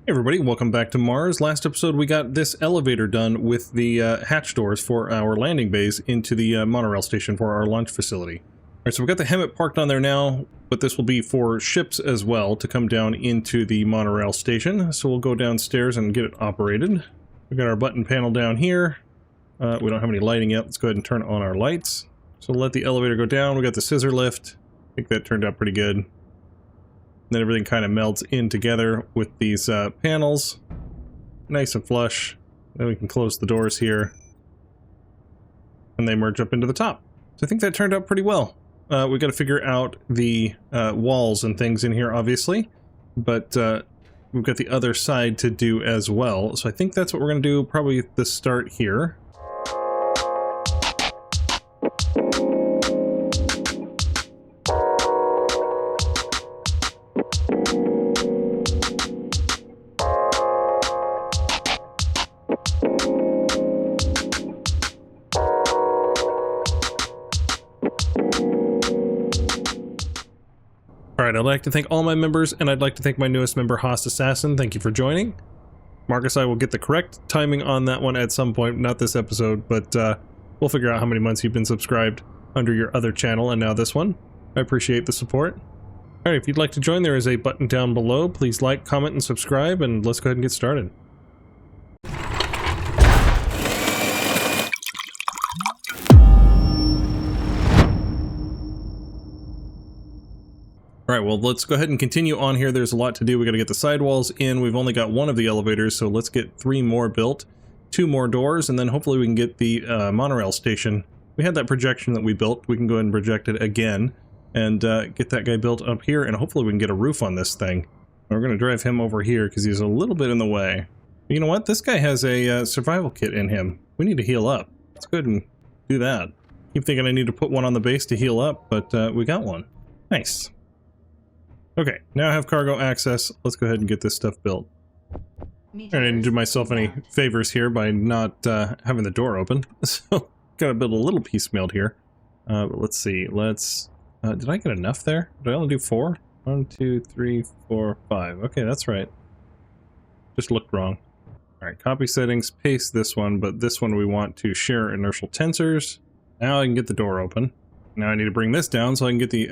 Hey everybody, welcome back to Mars. Last episode we got this elevator done with the hatch doors for our landing bays into the monorail station for our launch facility. Alright, so we've got the Hemet parked on there now, but this will be for ships as well to come down into the monorail station. So we'll go downstairs and get it operated. We've got our button panel down here. We don't have any lighting yet. Let's go ahead and turn on our lights. So we'll let the elevator go down. We got the scissor lift. I think that turned out pretty good. Then everything kind of melts in together with these panels. Nice and flush. Then we can close the doors here. And they merge up into the top. So I think that turned out pretty well. We got to figure out the walls and things in here, obviously. But we've got the other side to do as well. So I think that's what we're going to do probably at the start here. Alright, I'd like to thank all my members, and I'd like to thank my newest member, Host Assassin. Thank you for joining. Marcus, I will get the correct timing on that one at some point, not this episode, but we'll figure out how many months you've been subscribed under your other channel, and now this one. I appreciate the support. Alright, if you'd like to join, there is a button down below. Please like, comment, and subscribe, and let's go ahead and get started. Alright, well, let's go ahead and continue on here. There's a lot to do. We got to get the sidewalls in. We've only got one of the elevators, so let's get 3 more built. 2 more doors, and then hopefully we can get the monorail station. We had that projection that we built. We can go ahead and project it again and get that guy built up here, and hopefully we can get a roof on this thing. We're going to drive him over here because he's a little bit in the way. But you know what? This guy has a survival kit in him. We need to heal up. Let's go ahead and do that. Keep thinking I need to put one on the base to heal up, but we got one. Nice. Okay, now I have cargo access. Let's go ahead and get this stuff built. I didn't do myself any favors here by not having the door open, so gotta build a little piecemealed here. But let's see. Let's. Did I get enough there? Did I only do 4? 1, 2, 3, 4, 5. Okay, that's right. Just looked wrong. All right, copy settings. Paste this one, but this one we want to share inertial tensors. Now I can get the door open. Now I need to bring this down so I can get the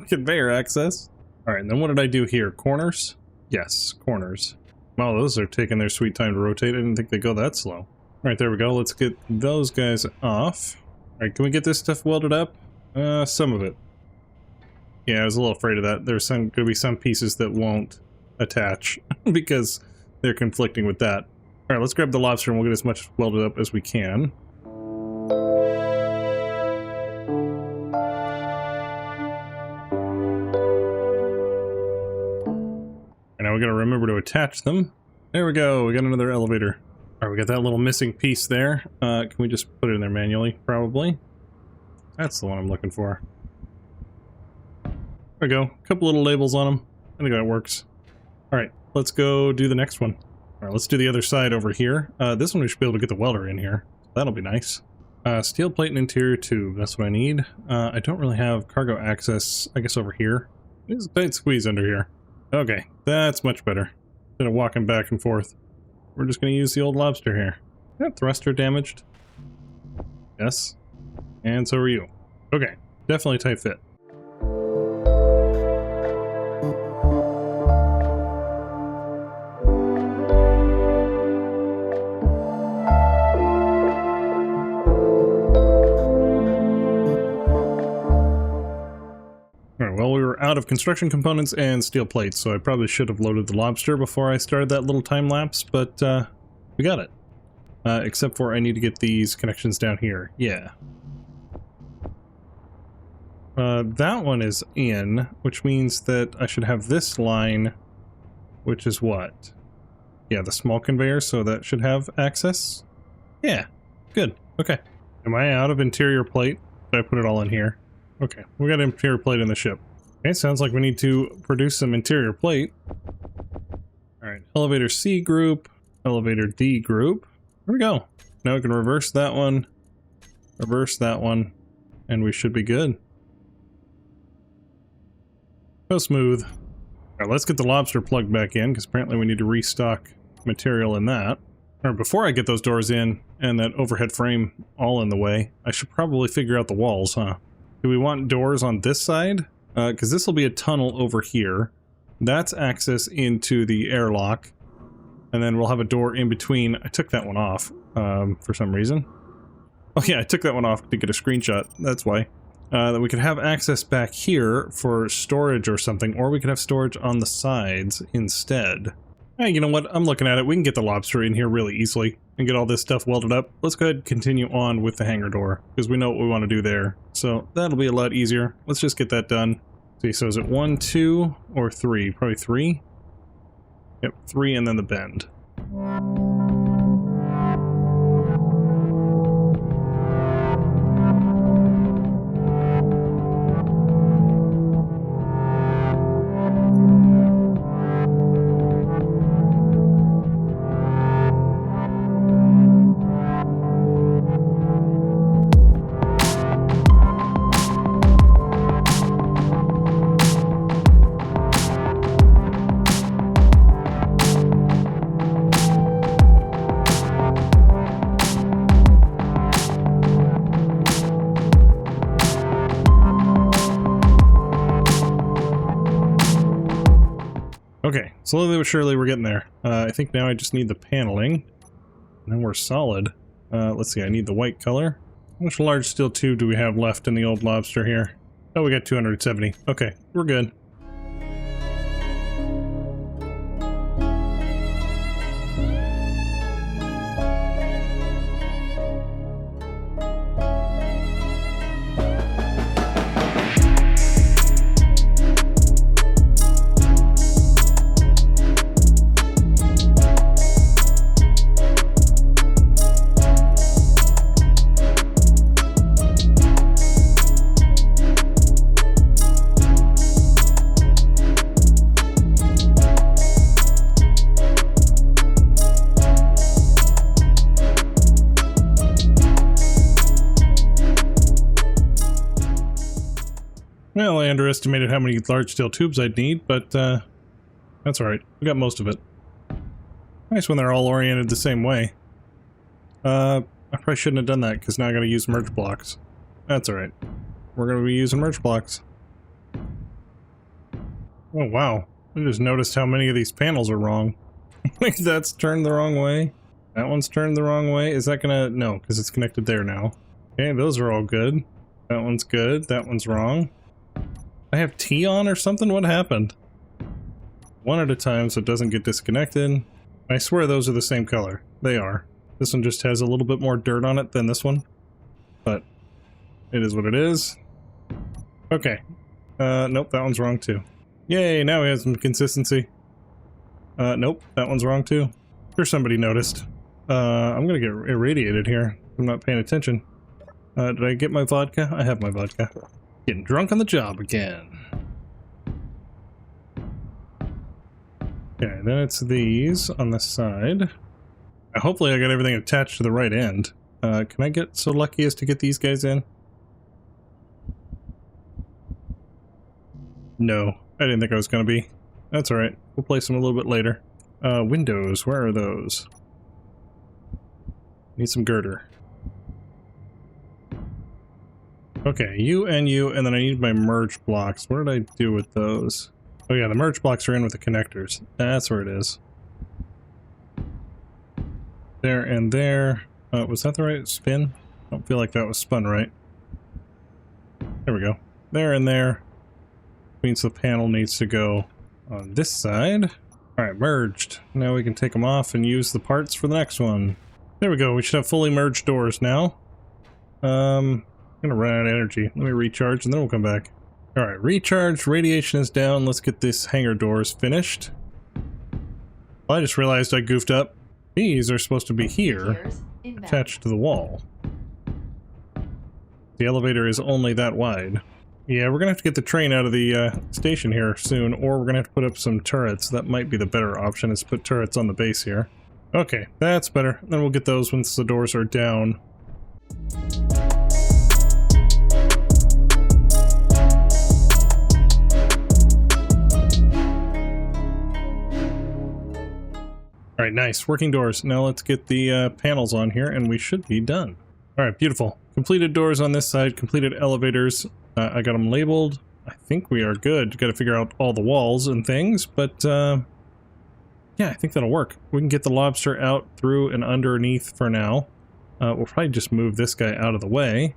conveyor access. Alright, and then what did I do here? Corners? Yes, corners. Wow, those are taking their sweet time to rotate. I didn't think they'd go that slow. Alright, there we go. Let's get those guys off. Alright, can we get this stuff welded up? Some of it. Yeah, I was a little afraid of that. There's going to be some pieces that won't attach because they're conflicting with that. Alright, let's grab the lobster and we'll get as much welded up as we can. Now we gotta remember to attach them. There we go, we got another elevator. Alright, we got that little missing piece there. Can we just put it in there manually? Probably. That's the one I'm looking for. There we go, a couple little labels on them. I think that works. Alright, let's go do the next one. Alright, let's do the other side over here. This one we should be able to get the welder in here. That'll be nice. Steel plate and interior tube, that's what I need. I don't really have cargo access, I guess over here. There's a tight squeeze under here. Okay, that's much better. Instead of walking back and forth. We're just going to use the old lobster here. Is that thruster damaged? Yes. And so are you. Okay, definitely tight fit. Well, we were out of construction components and steel plates, so I probably should have loaded the lobster before I started that little time lapse, but we got it. Except for I need to get these connections down here. Yeah. That one is in, which means that I should have this line, which is what? Yeah, the small conveyor, so that should have access. Yeah, good. Okay. Am I out of interior plate? Did I put it all in here? Okay, we got interior plate in the ship. Okay, sounds like we need to produce some interior plate. Alright, elevator C group, elevator D group. There we go. Now we can reverse that one, and we should be good. Go smooth. All right, let's get the lobster plugged back in, because apparently we need to restock material in that. Or before I get those doors in and that overhead frame all in the way, I should probably figure out the walls, huh? Do we want doors on this side? Because this will be a tunnel over here. That's access into the airlock. And then we'll have a door in between. I took that one off for some reason. Oh yeah, I took that one off to get a screenshot. That's why. That we could have access back here for storage or something, or we could have storage on the sides instead. Hey, you know what? I'm looking at it. We can get the lobster in here really easily and get all this stuff welded up. Let's go ahead and continue on with the hangar door, because we know what we want to do there. So that'll be a lot easier. Let's just get that done. See, so is it 1, 2, or 3? Probably 3. Yep, 3 and then the bend. Okay, slowly but surely we're getting there. I think now I just need the paneling. And then we're solid. Let's see, I need the white color. How much large steel tube do we have left in the old lobster here? Oh, we got 270. Okay, we're good. Well, I underestimated how many large steel tubes I'd need, but that's alright. We got most of it. Nice when they're all oriented the same way. I probably shouldn't have done that, because now I gotta use merge blocks. That's alright. We're gonna be using merge blocks. Oh wow. I just noticed how many of these panels are wrong. Like that's turned the wrong way. That one's turned the wrong way. Is that gonna... No, because it's connected there now. Okay, those are all good. That one's good. That one's wrong. I have T on or something? What happened? One at a time so it doesn't get disconnected. I swear those are the same color. They are. This one just has a little bit more dirt on it than this one. But it is what it is. Okay. Nope, that one's wrong too. Yay, now we have some consistency. Nope, that one's wrong too. Sure somebody noticed. I'm gonna get irradiated here. I'm not paying attention. Did I get my vodka? I have my vodka. Getting drunk on the job again. Okay, then it's these on the side. Hopefully I got everything attached to the right end. Can I get so lucky as to get these guys in? No, I didn't think I was going to be. That's alright. We'll place them a little bit later. Windows, where are those? Need some girder. Okay, you, and then I need my merge blocks. What did I do with those? Oh yeah, the merge blocks are in with the connectors. That's where it is. There and there. Was that the right spin? I don't feel like that was spun right. There we go. There and there. Means the panel needs to go on this side. Alright, merged. Now we can take them off and use the parts for the next one. There we go. We should have fully merged doors now. I'm gonna run out of energy. Let me recharge and then we'll come back. Alright, recharge, radiation is down. Let's get this hangar doors finished. Well, I just realized I goofed up. These are supposed to be here, attached to the wall. The elevator is only that wide. Yeah, we're gonna have to get the train out of the station here soon, or we're gonna have to put up some turrets. That might be the better option, is to put turrets on the base here. Okay, that's better. Then we'll get those once the doors are down. All right, nice. Working doors. Now let's get the panels on here, and we should be done. All right, beautiful. Completed doors on this side, completed elevators. I got them labeled. I think we are good. Got to figure out all the walls and things, but yeah, I think that'll work. We can get the lobster out through and underneath for now. We'll probably just move this guy out of the way.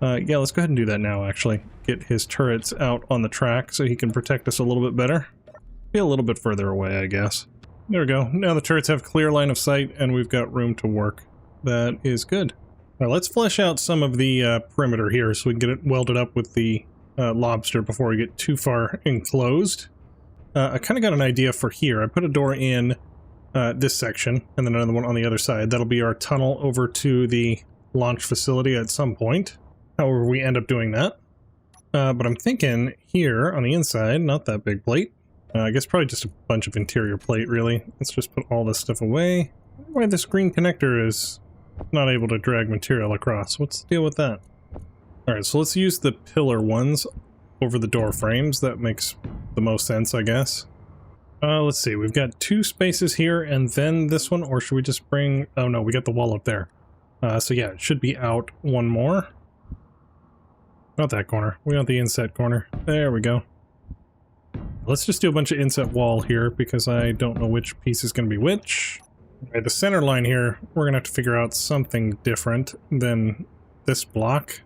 Yeah, let's go ahead and do that now, actually. Get his turrets out on the track so he can protect us a little bit better. Be a little bit further away, I guess. There we go. Now the turrets have clear line of sight, and we've got room to work. That is good. All right, let's flesh out some of the perimeter here so we can get it welded up with the lobster before we get too far enclosed. I kind of got an idea for here. I put a door in this section, and then another one on the other side. That'll be our tunnel over to the launch facility at some point. However, we end up doing that. But I'm thinking here on the inside, not that big plate. I guess probably just a bunch of interior plate, really. Let's just put all this stuff away. Why this green connector is not able to drag material across. What's the deal with that? Alright, so let's use the pillar ones over the door frames. That makes the most sense, I guess. Let's see. We've got 2 spaces here and then this one, or should we just bring... Oh no, we got the wall up there. So yeah, it should be out one more. Not that corner. We want the inset corner. There we go. Let's just do a bunch of inset wall here because I don't know which piece is going to be which. Alright, the center line here, we're going to have to figure out something different than this block.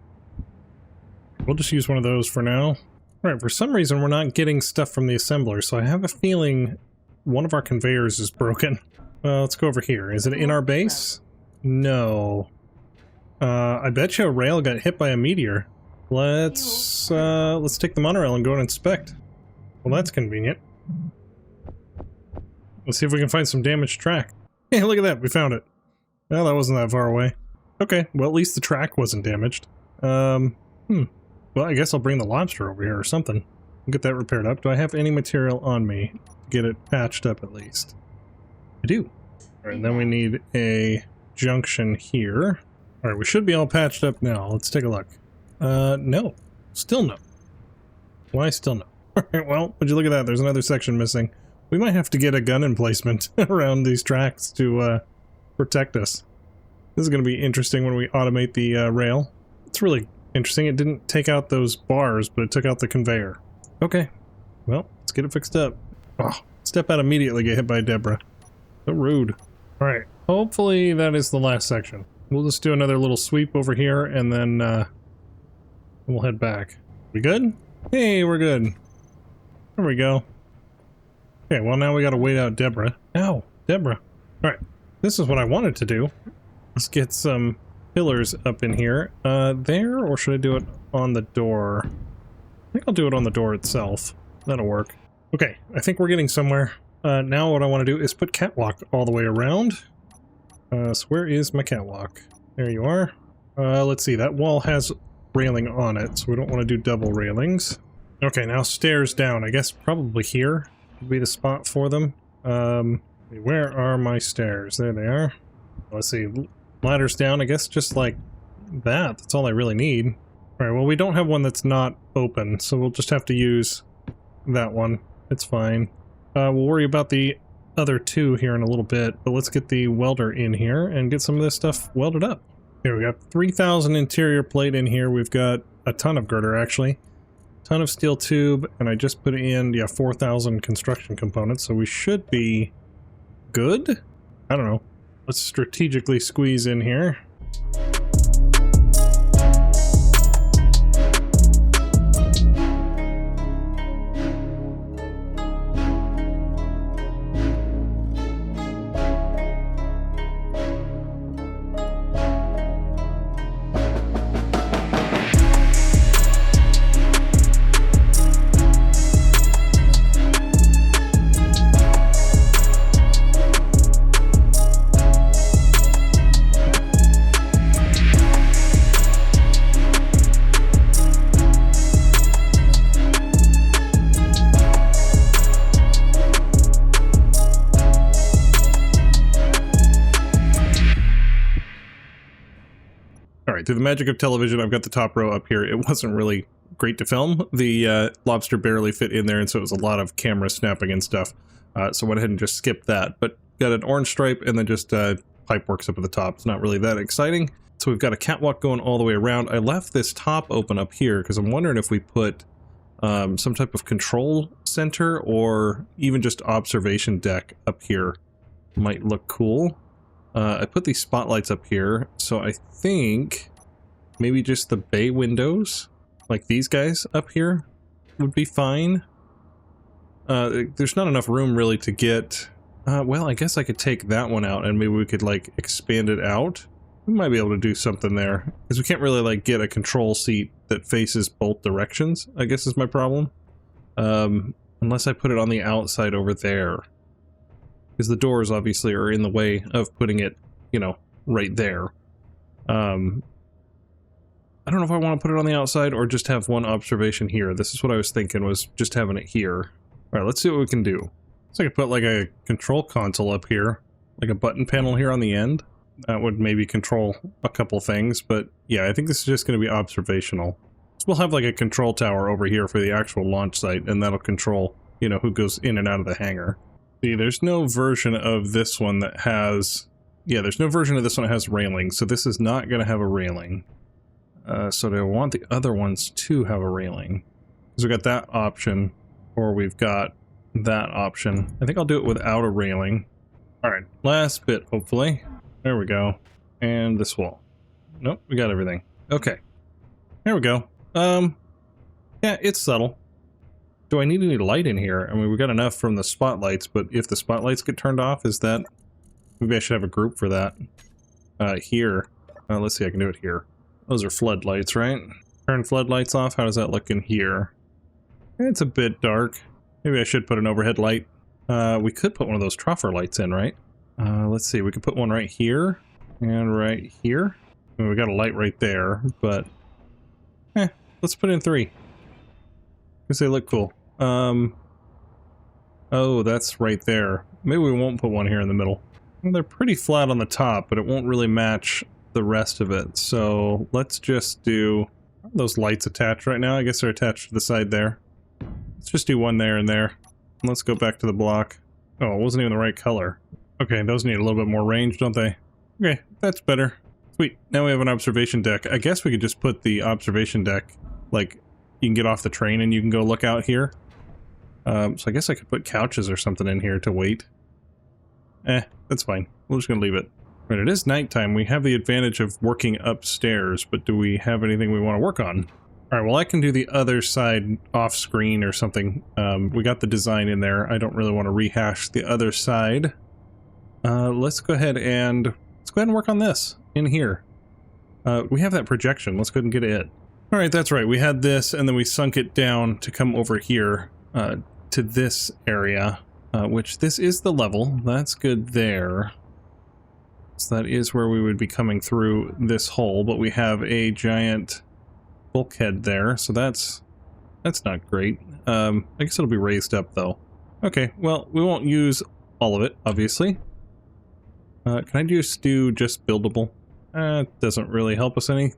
We'll just use one of those for now. Alright, for some reason we're not getting stuff from the assembler, so I have a feeling one of our conveyors is broken. Let's go over here. Is it in our base? No. I bet you a rail got hit by a meteor. Let's take the monorail and go and inspect. Well, that's convenient. Let's see if we can find some damaged track. Hey, look at that, we found it. Well, that wasn't that far away. Okay, well at least the track wasn't damaged. Well, I guess I'll bring the lobster over here or something. Get that repaired up. Do I have any material on me to get it patched up at least? I do. Alright, and then we need a junction here. Alright, we should be all patched up now. Let's take a look. No. Still no. Why still no? Alright, well, would you look at that? There's another section missing. We might have to get a gun emplacement around these tracks to protect us. This is going to be interesting when we automate the rail. It's really interesting. It didn't take out those bars, but it took out the conveyor. Okay. Well, let's get it fixed up. Oh, step out immediately, get hit by Deborah. So rude. Alright, hopefully that is the last section. We'll just do another little sweep over here, and then we'll head back. We good? Hey, we're good. There we go. Okay, well now we gotta wait out Deborah. Ow, Deborah. Alright, this is what I wanted to do. Let's get some pillars up in here. There, or should I do it on the door? I think I'll do it on the door itself. That'll work. Okay, I think we're getting somewhere. Now what I want to do is put catwalk all the way around. So where is my catwalk? There you are. Let's see, that wall has railing on it, so we don't want to do double railings. Okay, now stairs down. I guess probably here would be the spot for them. Where are my stairs? There they are. Let's see, ladders down, I guess just like that. That's all I really need. Alright, well we don't have one that's not open, so we'll just have to use that one. It's fine. We'll worry about the other 2 here in a little bit, but let's get the welder in here and get some of this stuff welded up. Here we got 3,000 interior plate in here. We've got a ton of girder actually. Ton of steel tube, and I just put in, yeah, 4,000 construction components, so we should be good? I don't know. Let's strategically squeeze in here. Through the magic of television, I've got the top row up here. It wasn't really great to film. The lobster barely fit in there, and so it was a lot of camera snapping and stuff. So I went ahead and just skipped that. But got an orange stripe, and then just pipe works up at the top. It's not really that exciting. So we've got a catwalk going all the way around. I left this top open up here because I'm wondering if we put some type of control center or even just observation deck up here might look cool. I put these spotlights up here, so I think maybe just the bay windows, like these guys up here, would be fine. There's not enough room really to get... well, I guess I could take that one out and maybe we could like expand it out. We might be able to do something there, because we can't really like get a control seat that faces both directions, I guess is my problem. Unless I put it on the outside over there. Because the doors obviously are in the way of putting it, you know, right there. I don't know if I want to put it on the outside or just have one observation here. This is what I was thinking, was just having it here. Alright, let's see what we can do. So I could put like a control console up here, like a button panel here on the end. That would maybe control a couple things, but yeah, I think this is just going to be observational. So we'll have like a control tower over here for the actual launch site, and that'll control, you know, who goes in and out of the hangar. See, there's no version of this one that has... yeah, there's no version of this one that has railing, so this is not going to have a railing. So do I want the other ones to have a railing? Because we've got that option, or we've got that option. I think I'll do it without a railing. Alright, last bit, hopefully. There we go. And this wall. Nope, we got everything. Okay. There we go. Yeah, it's subtle. Do I need any light in here? I mean, we got enough from the spotlights, but if the spotlights get turned off, is that... maybe I should have a group for that. Here. Let's see, I can do it here. Those are floodlights, right? Turn floodlights off. How does that look in here? It's a bit dark. Maybe I should put an overhead light. We could put one of those troffer lights in, right? Let's see, we could put one right here and right here. I mean, we got a light right there, but let's put in 3 because they look cool. Oh, that's right there. Maybe we won't put one here in the middle. Well, they're pretty flat on the top, but it won't really match the rest of it. So let's just do... are those lights attached right now? I guess they're attached to the side there. Let's just do one there and there. And let's go back to the block. Oh, it wasn't even the right color. Okay, those need a little bit more range, don't they? Okay, that's better. Sweet, now we have an observation deck. I guess we could just put the observation deck, like, you can get off the train and you can go look out here. So I guess I could put couches or something in here to wait. That's fine. We're just gonna leave it. Right, it is nighttime. We have the advantage of working upstairs, but do we have anything we want to work on? Alright, well I can do the other side off screen or something. We got the design in there. I don't really want to rehash the other side. Let's go ahead and work on this in here. We have that projection. Let's go ahead and get it. Alright, that's right. We had this and then we sunk it down to come over here to this area, which this is the level. That's good there. So that is where we would be coming through this hole, but we have a giant bulkhead there, so that's not great. I guess it'll be raised up though. Okay, well, we won't use all of it, obviously. Can I just do just buildable? It doesn't really help us any.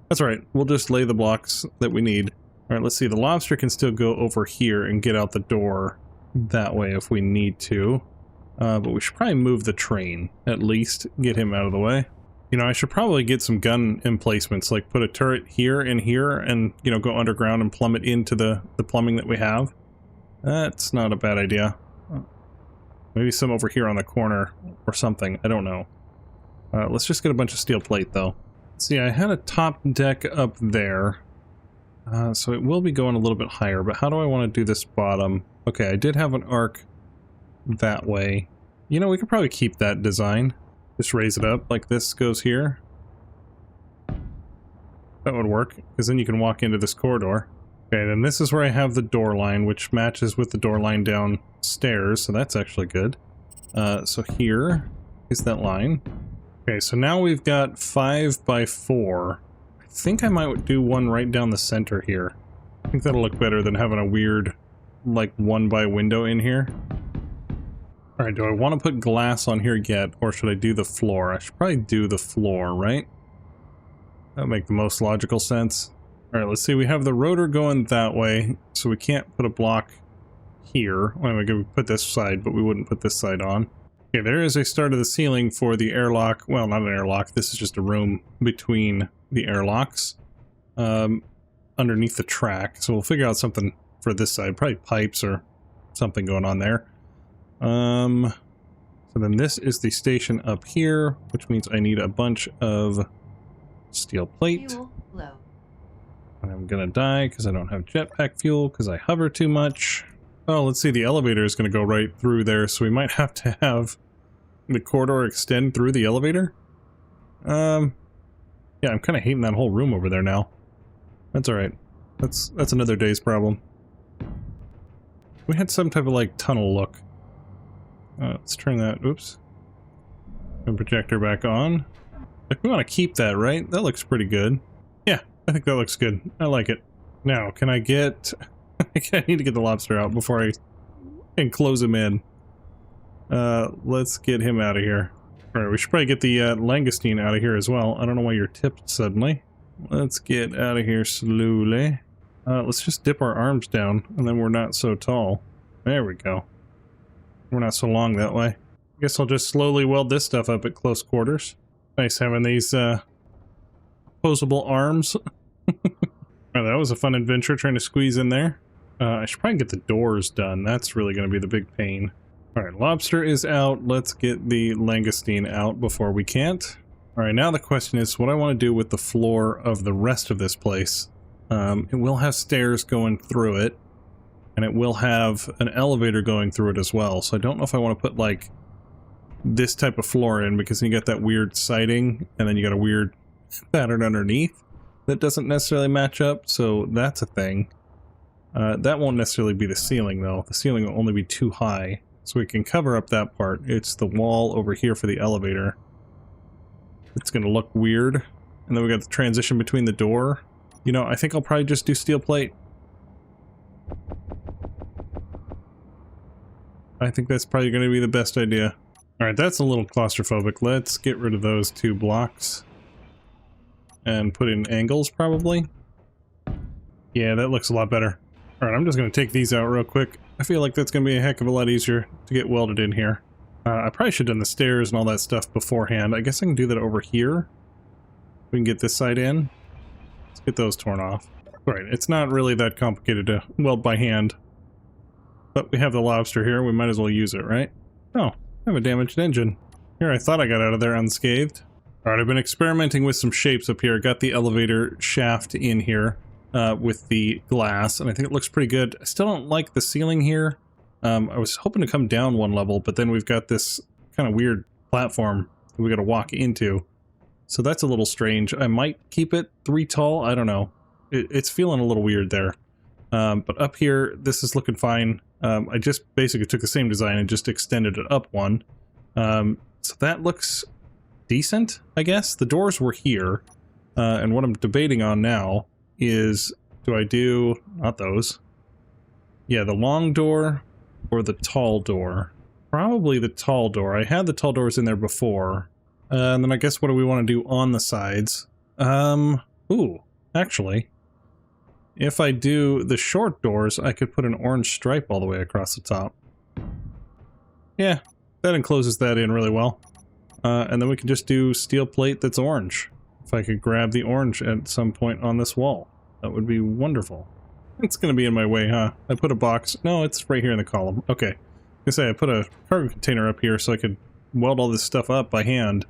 That's all right, we'll just lay the blocks that we need. All right, let's see, the lobster can still go over here and get out the door that way if we need to. But we should probably move the train, at least, get him out of the way. You know, I should probably get some gun emplacements, like put a turret here and here and, you know, go underground and plummet into the plumbing that we have. That's not a bad idea. Maybe some over here on the corner or something, I don't know. Let's just get a bunch of steel plate, though. See, I had a top deck up there, so it will be going a little bit higher, but how do I want to do this bottom? Okay, I did have an arc that way. You know, we could probably keep that design. Just raise it up like this goes here. That would work, because then you can walk into this corridor. Okay, then this is where I have the door line, which matches with the door line downstairs, so that's actually good. So here is that line. Okay, so now we've got 5 by 4. I think I might do one right down the center here. I think that'll look better than having a weird, like, 1 by window in here. Alright, do I want to put glass on here yet, or should I do the floor? I should probably do the floor, right? That would make the most logical sense. Alright, let's see, we have the rotor going that way, so we can't put a block here. Well, we could put this side, but we wouldn't put this side on. Okay, there is a start of the ceiling for the airlock. Well, not an airlock. This is just a room between the airlocks underneath the track. So we'll figure out something for this side. Probably pipes or something going on there. So then this is the station up here, which means I need a bunch of steel plate. I'm gonna die because I don't have jetpack fuel because I hover too much. Oh, let's see, the elevator is gonna go right through there, so we might have to have the corridor extend through the elevator. Yeah, I'm kind of hating that whole room over there now. That's alright. That's another day's problem. We had some type of like tunnel look. Let's turn that, oops. And projector back on. Like, we want to keep that, right? That looks pretty good. Yeah, I think that looks good. I like it. Now, can I get... I need to get the lobster out before I can close him in. Let's get him out of here. Alright, we should probably get the langoustine out of here as well. I don't know why you're tipped suddenly. Let's get out of here slowly. Let's just dip our arms down, and then we're not so tall. There we go. We're not so long that way. I guess I'll just slowly weld this stuff up at close quarters. Nice having these posable arms. Oh, that was a fun adventure trying to squeeze in there. I should probably get the doors done. That's really going to be the big pain. Alright, lobster is out. Let's get the langoustine out before we can't. Alright, now the question is what I want to do with the floor of the rest of this place. It will have stairs going through it, and it will have an elevator going through it as well. So I don't know if I want to put like this type of floor in, because you get that weird siding, and then you got a weird pattern underneath that doesn't necessarily match up, so that's a thing. That won't necessarily be the ceiling though. The ceiling will only be too high, so we can cover up that part. It's the wall over here for the elevator. It's gonna look weird. And then we got the transition between the door. You know, I think I'll probably just do steel plate. I think that's probably gonna be the best idea. Alright, that's a little claustrophobic. Let's get rid of those two blocks. And put in angles, probably. Yeah, that looks a lot better. Alright, I'm just going to take these out real quick. I feel like that's going to be a heck of a lot easier to get welded in here. I probably should have done the stairs and all that stuff beforehand. I guess I can do that over here. We can get this side in. Let's get those torn off. Alright, it's not really that complicated to weld by hand. But we have the lobster here, we might as well use it, right? Oh, I have a damaged engine. Here, I thought I got out of there unscathed. Alright, I've been experimenting with some shapes up here. Got the elevator shaft in here with the glass, and I think it looks pretty good. I still don't like the ceiling here. I was hoping to come down one level, but then we've got this kind of weird platform that we gotta walk into. So that's a little strange. I might keep it 3 tall, I don't know. It's feeling a little weird there. But up here, this is looking fine. I just basically took the same design and just extended it up one. So that looks decent, I guess. The doors were here, and what I'm debating on now is, do I do, not those, yeah, the long door or the tall door? Probably the tall door. I had the tall doors in there before, and then I guess what do we want to do on the sides? Ooh, actually, if I do the short doors, I could put an orange stripe all the way across the top. Yeah, that encloses that in really well. And then we can just do steel plate that's orange. If I could grab the orange at some point on this wall, that would be wonderful. It's gonna be in my way, huh? I put a box. No, it's right here in the column. Okay. I say I put a cargo container up here so I could weld all this stuff up by hand.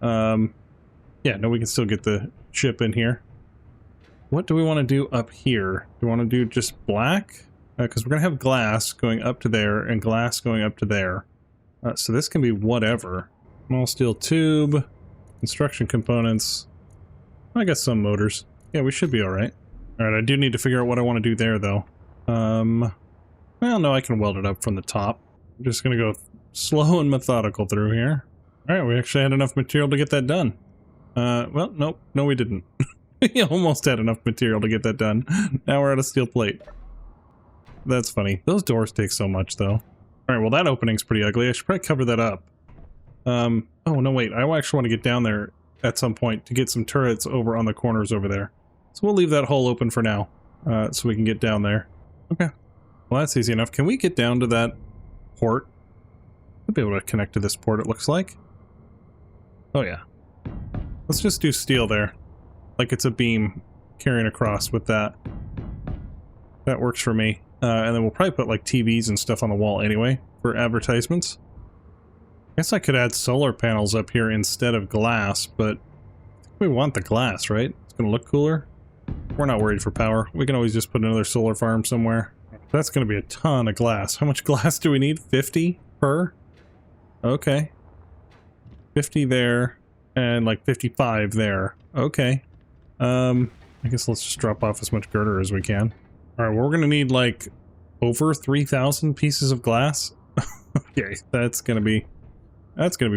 Yeah, no, we can still get the ship in here. What do we want to do up here? Do we want to do just black? Because we're gonna have glass going up to there and glass going up to there. So this can be whatever. Small steel tube, construction components. I got some motors. Yeah, we should be alright. Alright, I do need to figure out what I want to do there, though. Well, no, I can weld it up from the top. I'm just gonna go slow and methodical through here. Alright, we actually had enough material to get that done. Well, nope. No, we didn't. We almost had enough material to get that done. Now we're out of steel plate. That's funny. Those doors take so much, though. Alright, well, that opening's pretty ugly. I should probably cover that up. Oh, no, wait. I actually want to get down there at some point to get some turrets over on the corners over there. So we'll leave that hole open for now, so we can get down there. Okay. Well, that's easy enough. Can we get down to that port? I'll be able to connect to this port, it looks like. Oh yeah. Let's just do steel there. Like it's a beam carrying across with that. That works for me. And then we'll probably put like TVs and stuff on the wall anyway for advertisements. I guess I could add solar panels up here instead of glass, but we want the glass, right? It's gonna look cooler. We're not worried for power. We can always just put another solar farm somewhere. That's gonna be a ton of glass. How much glass do we need? 50 per? Okay. 50 there, and like 55 there. Okay. I guess let's just drop off as much girder as we can. Alright, well, we're gonna need like over 3,000 pieces of glass. Okay, that's gonna be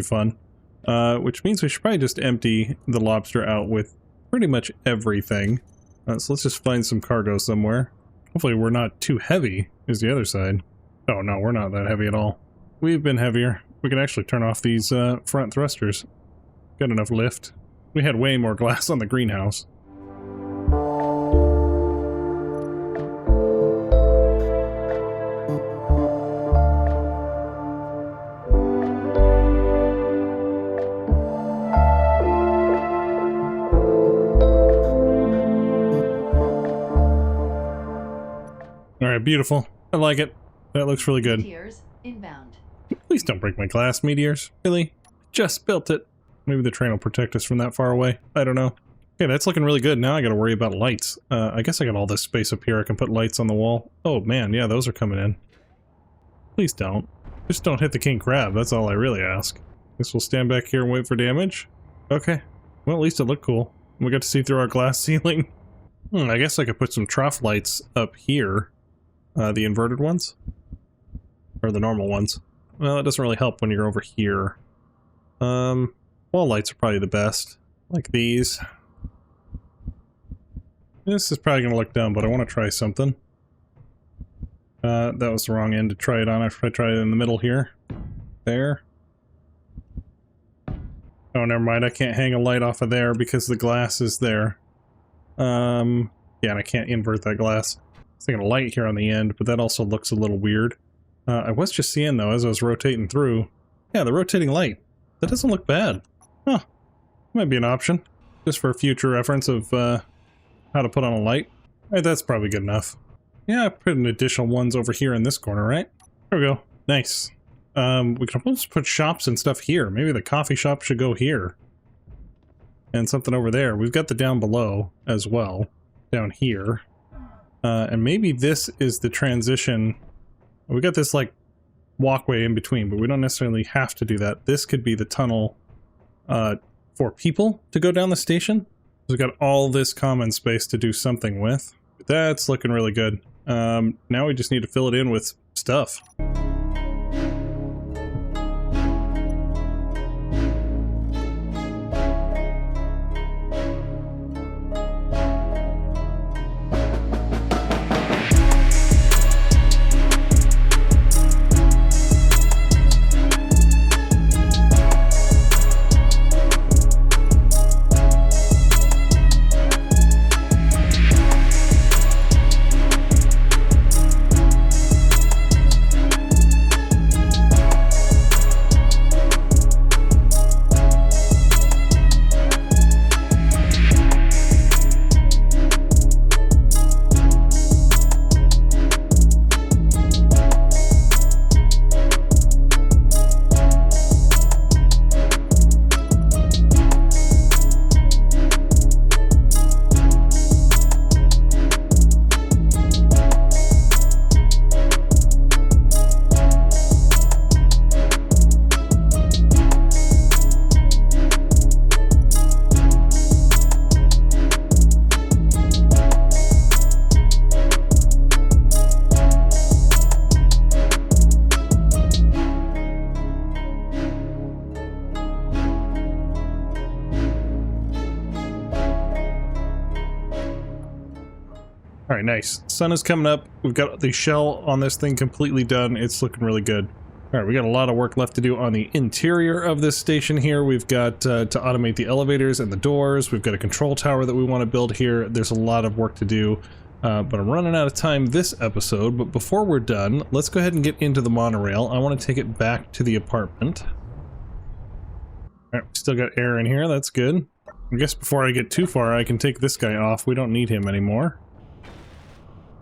fun. Which means we should probably just empty the lobster out with pretty much everything. So let's just find some cargo somewhere. Hopefully we're not too heavy, is the other side. Oh no, we're not that heavy at all. We've been heavier. We can actually turn off these front thrusters. Got enough lift. We had way more glass on the greenhouse. Alright, beautiful. I like it. That looks really good. Meteors inbound. Please don't break my glass, meteors. Really? Just built it. Maybe the train will protect us from that far away. I don't know. Okay, that's looking really good. Now I gotta worry about lights. I guess I got all this space up here. I can put lights on the wall. Oh man, yeah, those are coming in. Please don't. Just don't hit the king crab. That's all I really ask. Guess we'll stand back here and wait for damage. Okay. Well, at least it looked cool. We got to see through our glass ceiling. I guess I could put some trough lights up here. The inverted ones? Or the normal ones? Well, it doesn't really help when you're over here. Wall lights are probably the best. Like these. This is probably going to look dumb, but I want to try something. That was the wrong end to try it on. I should try it in the middle here. There. Oh, never mind. I can't hang a light off of there because the glass is there. Yeah, and I can't invert that glass. I was thinking a light here on the end, but that also looks a little weird. I was just seeing, though, as I was rotating through. Yeah, the rotating light. That doesn't look bad. Huh. Might be an option. Just for future reference of how to put on a light. Alright, that's probably good enough. Yeah, I put an additional ones over here in this corner, right? There we go. Nice. We can almost put shops and stuff here. Maybe the coffee shop should go here. And something over there. We've got the down below as well. Down here. And maybe this is the transition. We got this, like, walkway in between, but we don't necessarily have to do that. This could be the tunnel for people to go down the station. We've got all this common space to do something with. That's looking really good. Now we just need to fill it in with stuff. Alright, nice. Sun is coming up. We've got the shell on this thing completely done. It's looking really good. Alright, we got a lot of work left to do on the interior of this station here. We've got to automate the elevators and the doors. We've got a control tower that we want to build here. There's a lot of work to do. But I'm running out of time this episode, but before we're done, let's go ahead and get into the monorail. I want to take it back to the apartment. Alright, we still got air in here, that's good. I guess before I get too far, I can take this guy off. We don't need him anymore.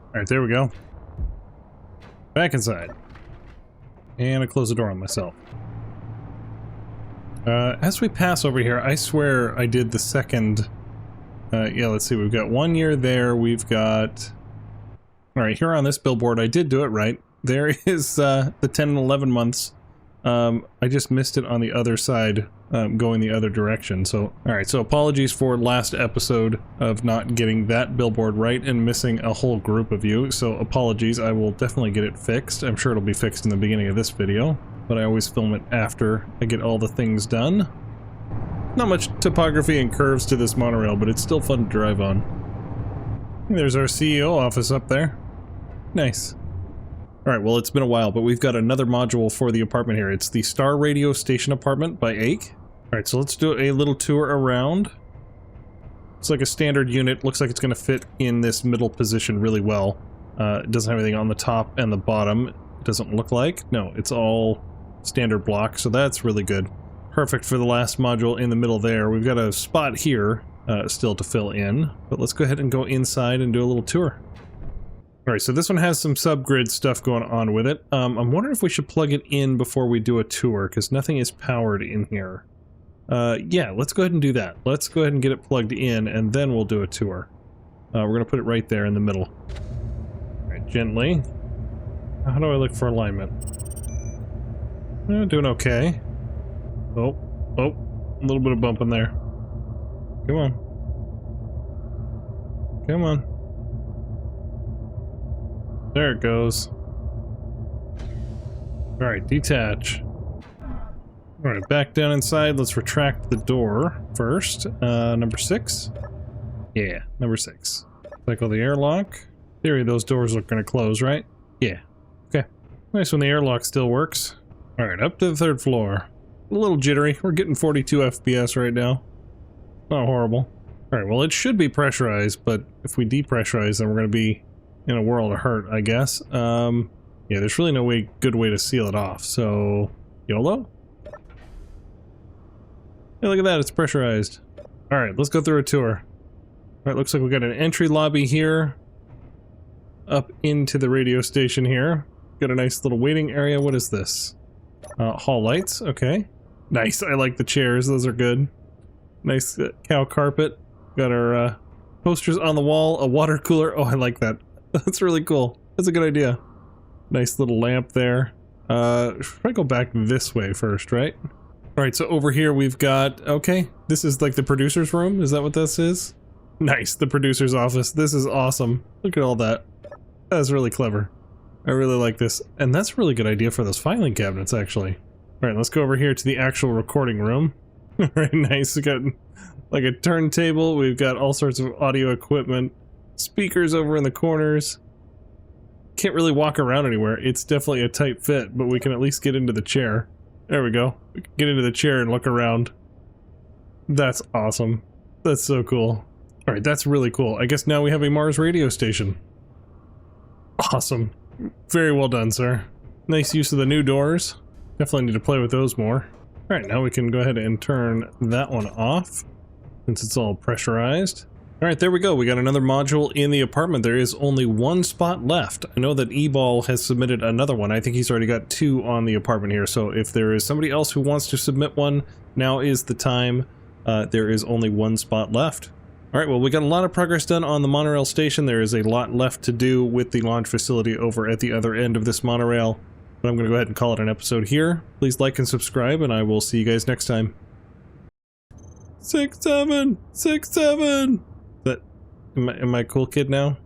Alright, there we go. Back inside. And I close the door on myself. As we pass over here, I swear I did the second... yeah, let's see, we've got 1 year there, we've got... Alright, here on this billboard, I did do it right. There is the 10 and 11 months. I just missed it on the other side, going the other direction, so... Alright, so apologies for last episode of not getting that billboard right and missing a whole group of you, so apologies, I will definitely get it fixed. I'm sure it'll be fixed in the beginning of this video, but I always film it after I get all the things done. Not much topography and curves to this monorail, but it's still fun to drive on. There's our CEO office up there. Nice. Alright, well, it's been a while, but we've got another module for the apartment here. It's the Star Radio Station Apartment by Ake. Alright, so let's do a little tour around. It's like a standard unit. Looks like it's going to fit in this middle position really well. It doesn't have anything on the top and the bottom. It doesn't look like. No, it's all standard block, so that's really good. Perfect for the last module in the middle there. We've got a spot here still to fill in, but let's go ahead and go inside and do a little tour. Alright, so this one has some subgrid stuff going on with it. I'm wondering if we should plug it in before we do a tour, because nothing is powered in here. Yeah, let's go ahead and do that. Let's go ahead and get it plugged in, and then we'll do a tour. We're going to put it right there in the middle. Alright, gently. How do I look for alignment? Doing okay. Oh, a little bit of bump in there. Come on. Come on. There it goes. Alright, detach. Alright, back down inside. Let's retract the door first. Number 6? Yeah, number 6. Cycle the airlock. In theory, those doors are going to close, right? Yeah. Okay. Nice when the airlock still works. Alright, up to the 3rd floor. A little jittery. We're getting 42 FPS right now. Not horrible. Alright, well, it should be pressurized, but if we depressurize, then we're going to be in a world of hurt, I guess. Yeah, there's really no good way to seal it off, so... YOLO? Hey, look at that, it's pressurized. Alright, let's go through a tour. Alright, looks like we got an entry lobby here. Up into the radio station here. Got a nice little waiting area. What is this? Hall lights, okay. Nice, I like the chairs, those are good. Nice cow carpet. Got our posters on the wall, a water cooler. Oh, I like that. That's really cool. That's a good idea. Nice little lamp there. Should probably go back this way first, right? Alright, so over here we've got... Okay, this is like the producer's room? Is that what this is? Nice, the producer's office. This is awesome. Look at all that. That's really clever. I really like this. And that's a really good idea for those filing cabinets, actually. Alright, let's go over here to the actual recording room. Alright, nice. We got like a turntable. We've got all sorts of audio equipment. Speakers over in the corners. Can't really walk around anywhere. It's definitely a tight fit, but we can at least get into the chair. There we go. We can get into the chair and look around. That's awesome. That's so cool. Alright, that's really cool. I guess now we have a Mars radio station. Awesome. Very well done, sir. Nice use of the new doors. Definitely need to play with those more. Alright, now we can go ahead and turn that one off, since it's all pressurized. Alright, there we go. We got another module in the apartment. There is only one spot left. I know that E-Ball has submitted another one. I think he's already got 2 on the apartment here, so if there is somebody else who wants to submit one, now is the time. There is only 1 spot left. Alright, well, we got a lot of progress done on the monorail station. There is a lot left to do with the launch facility over at the other end of this monorail, but I'm going to go ahead and call it an episode here. Please like and subscribe, and I will see you guys next time. 6-7! 6-7! Am I a cool kid now?